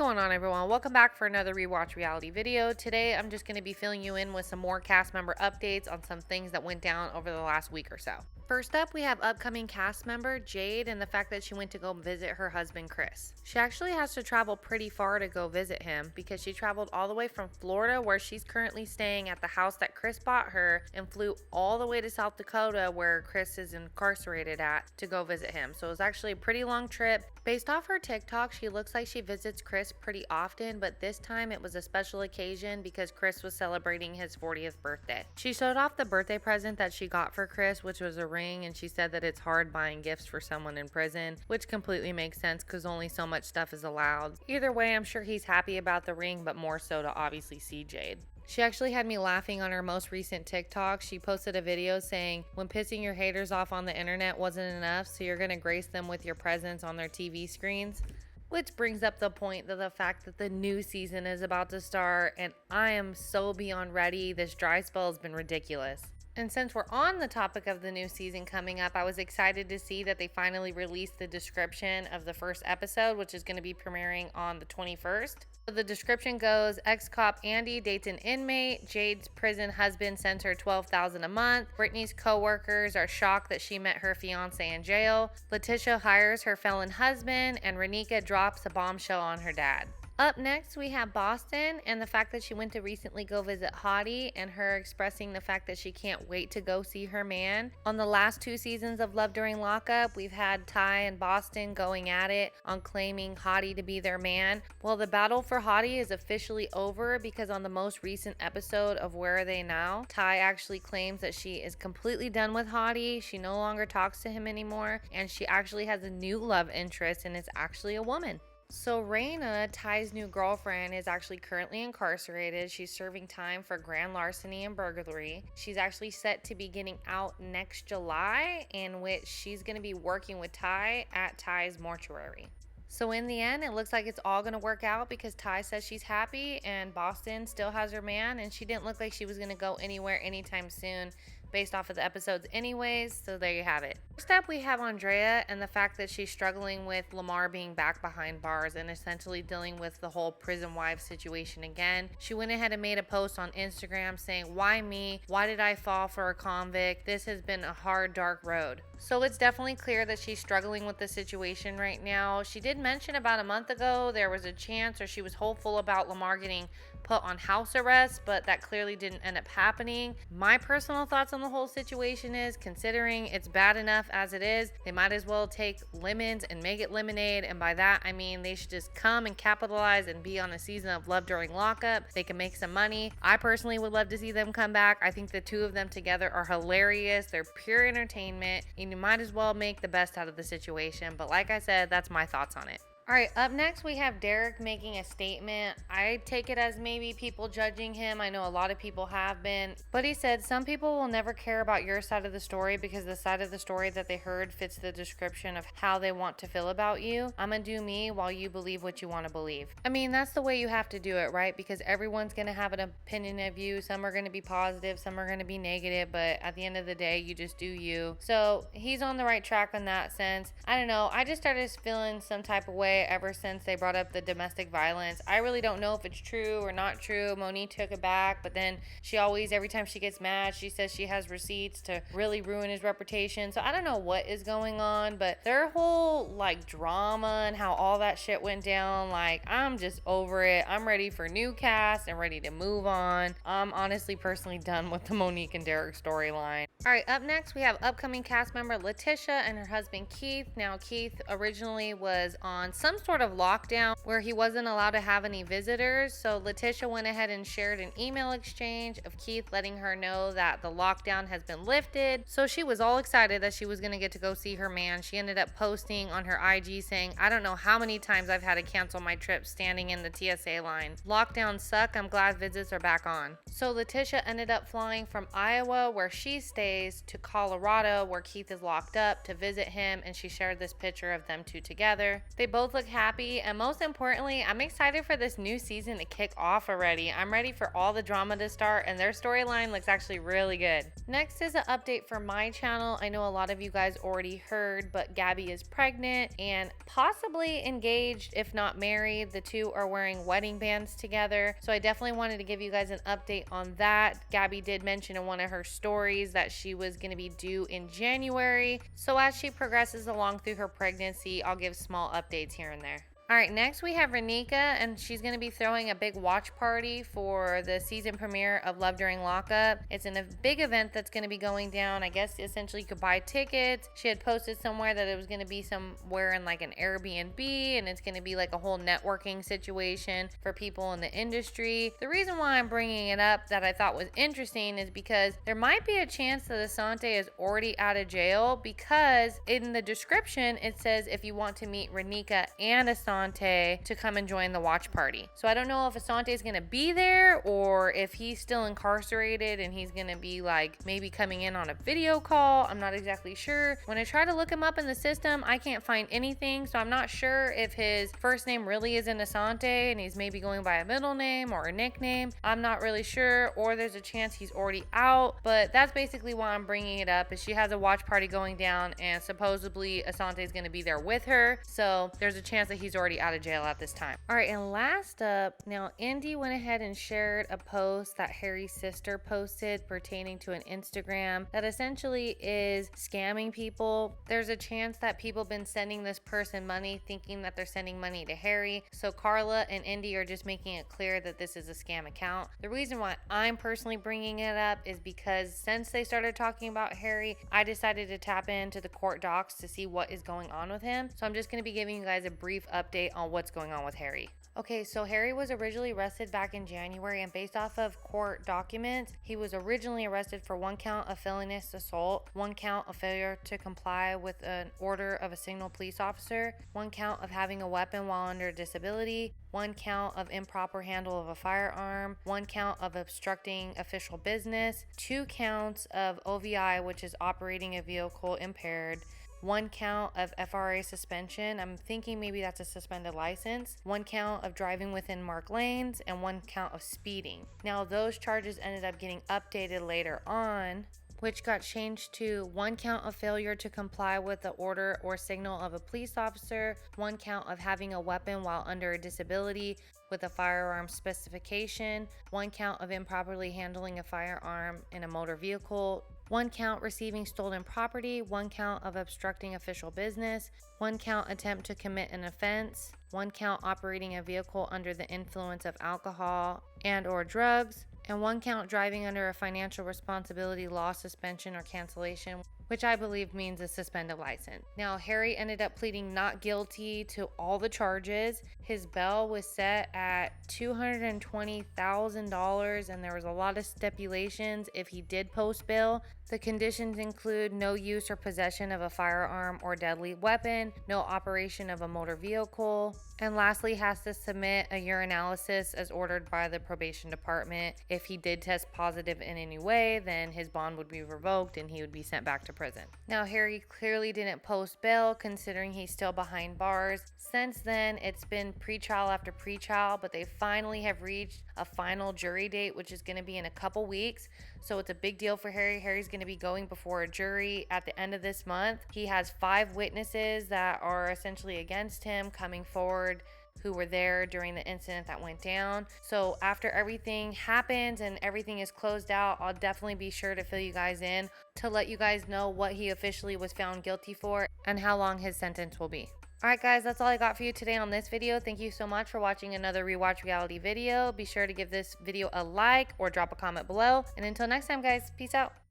going on, everyone? Welcome back for another rewatch reality video. Today I'm just going to be filling you in with some more cast member updates on some things that went down over the last week or so. First up, we have upcoming cast member Jade and the fact that she went to go visit her husband Chris. She actually has to travel pretty far to go visit him because she traveled all the way from Florida, where she's currently staying at the house that Chris bought her, and flew all the way to South Dakota, where Chris is incarcerated at, to go visit him. So it was actually a pretty long trip. Based off her TikTok, she looks like she visits Chris pretty often, but this time it was a special occasion because Chris was celebrating his 40th birthday. She showed off the birthday present that she got for Chris, which was a ring, and she said that it's hard buying gifts for someone in prison, which completely makes sense because only so much stuff is allowed. Either way, I'm sure he's happy about the ring, but more so to obviously see Jade. She actually had me laughing on her most recent TikTok. She posted a video saying, when pissing your haters off on the internet wasn't enough, so you're going to grace them with your presence on their TV screens. Which brings up the point that the fact that the new season is about to start, and I am so beyond ready. This dry spell has been ridiculous. And since we're on the topic of the new season coming up, I was excited to see that they finally released the description of the first episode, which is going to be premiering on the 21st. So the description goes, ex-cop Andy dates an inmate. Jade's prison husband sends her $12,000 a month. Brittany's co-workers are shocked that she met her fiance in jail. Leticia hires her felon husband, and Ranika drops a bombshell on her dad. Up next, we have Boston and the fact that she went to recently go visit Hottie, and her expressing the fact that she can't wait to go see her man. On the last two seasons of Love During Lockup, we've had Ty and Boston going at it on claiming Hottie to be their man. Well, the battle for Hottie is officially over because on the most recent episode of Where Are They Now, Ty actually claims that she is completely done with Hottie. She no longer talks to him anymore, and she actually has a new love interest, and it's actually a woman. So Raina, Ty's new girlfriend, is actually currently incarcerated. She's serving time for grand larceny and burglary. She's actually set to be getting out next July, in which she's going to be working with Ty at Ty's mortuary. So in the end, it looks like it's all going to work out because Ty says she's happy and Boston still has her man, and she didn't look like she was going to go anywhere anytime soon based off of the episodes anyways, so there you have it. Next up, we have Andrea and the fact that she's struggling with Lamar being back behind bars and essentially dealing with the whole prison wife situation again. She went ahead and made a post on Instagram saying, "Why me? Why did I fall for a convict? This has been a hard, dark road." So it's definitely clear that she's struggling with the situation right now. She did mention about a month ago there was a chance, or she was hopeful about Lamar getting put on house arrest, but that clearly didn't end up happening. My personal thoughts on the whole situation is, considering it's bad enough as it is, they might as well take lemons and make it lemonade, and by that I mean they should just come and capitalize and be on a season of Love During Lockup. They can make some money. I personally would love to see them come back. I think the two of them together are hilarious. They're pure entertainment, and you might as well make the best out of the situation. But like I said, that's my thoughts on it. Alright, up next we have Derek making a statement. I take it as maybe people judging him. I know a lot of people have been. But he said, some people will never care about your side of the story because the side of the story that they heard fits the description of how they want to feel about you. I'm gonna do me while you believe what you want to believe. I mean, that's the way you have to do it, right? Because everyone's gonna have an opinion of you. Some are gonna be positive, some are gonna be negative, but at the end of the day, you just do you. So he's on the right track in that sense. I don't know. I just started feeling some type of way ever since they brought up the domestic violence. I really don't know if it's true or not true. Monique took it back, but then she always, every time she gets mad, she says she has receipts to really ruin his reputation. So I don't know what is going on, but their whole like drama and how all that shit went down, like I'm just over it. I'm ready for new cast and ready to move on. I'm honestly personally done with the Monique and Derek storyline. All right, up next we have upcoming cast member Leticia and her husband Keith. Now Keith originally was on some sort of lockdown where he wasn't allowed to have any visitors. So Leticia went ahead and shared an email exchange of Keith letting her know that the lockdown has been lifted. So she was all excited that she was going to get to go see her man. She ended up posting on her IG saying, "I don't know how many times I've had to cancel my trip standing in the TSA line. Lockdowns suck. I'm glad visits are back on." So Leticia ended up flying from Iowa, where she stays, to Colorado, where Keith is locked up, to visit him, and she shared this picture of them two together. They both both look happy, and most importantly, I'm excited for this new season to kick off already. I'm ready for all the drama to start, and their storyline looks actually really good. Next is an update for my channel. I know a lot of you guys already heard, but Gabby is pregnant and possibly engaged, if not married. The two are wearing wedding bands together, so I definitely wanted to give you guys an update on that. Gabby did mention in one of her stories that she was going to be due in January, so as she progresses along through her pregnancy, I'll give small updates here and there. All right, next we have Ranika, and she's going to be throwing a big watch party for the season premiere of Love During Lockup. It's in a big event that's going to be going down. I guess essentially you could buy tickets. She had posted somewhere that it was going to be somewhere in like an Airbnb, and it's going to be like a whole networking situation for people in the industry. The reason why I'm bringing it up that I thought was interesting is because there might be a chance that Asante is already out of jail, because in the description it says if you want to meet Ranika and Asante to come and join the watch party. So I don't know if Asante is going to be there or if he's still incarcerated and he's going to be like maybe coming in on a video call. I'm not exactly sure. When I try to look him up in the system, I can't find anything. So I'm not sure if his first name really isn't Asante and he's maybe going by a middle name or a nickname. I'm not really sure, or there's a chance he's already out. But that's basically why I'm bringing it up, is she has a watch party going down and supposedly Asante is going to be there with her. So there's a chance that he's already out of jail at this time. All right, and last up, now Indy went ahead and shared a post that Harry's sister posted pertaining to an Instagram that essentially is scamming people. There's a chance that people have been sending this person money thinking that they're sending money to Harry. So Carla and Indy are just making it clear that this is a scam account. The reason why I'm personally bringing it up is because since they started talking about Harry, I decided to tap into the court docs to see what is going on with him. So I'm just going to be giving you guys a brief update on what's going on with Harry. Okay, so Harry was originally arrested back in January, and based off of court documents, he was originally arrested for 1 count of felonious assault, 1 count of failure to comply with an order of a signal police officer, 1 count of having a weapon while under disability, 1 count of improper handle of a firearm, 1 count of obstructing official business, 2 counts of OVI, which is operating a vehicle impaired, 1 count of FRA suspension. I'm thinking maybe that's a suspended license. 1 count of driving within marked lanes, and 1 count of speeding. Now, those charges ended up getting updated later on, which got changed to 1 count of failure to comply with the order or signal of a police officer, 1 count of having a weapon while under a disability with a firearm specification, 1 count of improperly handling a firearm in a motor vehicle, 1 count receiving stolen property, 1 count of obstructing official business, 1 count attempt to commit an offense, 1 count operating a vehicle under the influence of alcohol and or drugs, and 1 count driving under a financial responsibility law suspension or cancellation, which I believe means a suspended license. Now, Harry ended up pleading not guilty to all the charges. His bail was set at $220,000, and there was a lot of stipulations if he did post bail. The conditions include no use or possession of a firearm or deadly weapon, no operation of a motor vehicle, and lastly has to submit a urinalysis as ordered by the probation department. If he did test positive in any way, then his bond would be revoked and he would be sent back to prison. Now, Harry clearly didn't post bail considering he's still behind bars. Since then, it's been pretrial after pretrial, but they finally have reached a final jury date, which is going to be in a couple weeks. So it's a big deal for Harry. Harry's going to be going before a jury at the end of this month. He has 5 witnesses that are essentially against him coming forward who were there during the incident that went down. So after everything happens and everything is closed out, I'll definitely be sure to fill you guys in to let you guys know what he officially was found guilty for and how long his sentence will be. Alright guys, that's all I got for you today on this video. Thank you so much for watching another Rewatch Reality video. Be sure to give this video a like or drop a comment below. And until next time guys, peace out.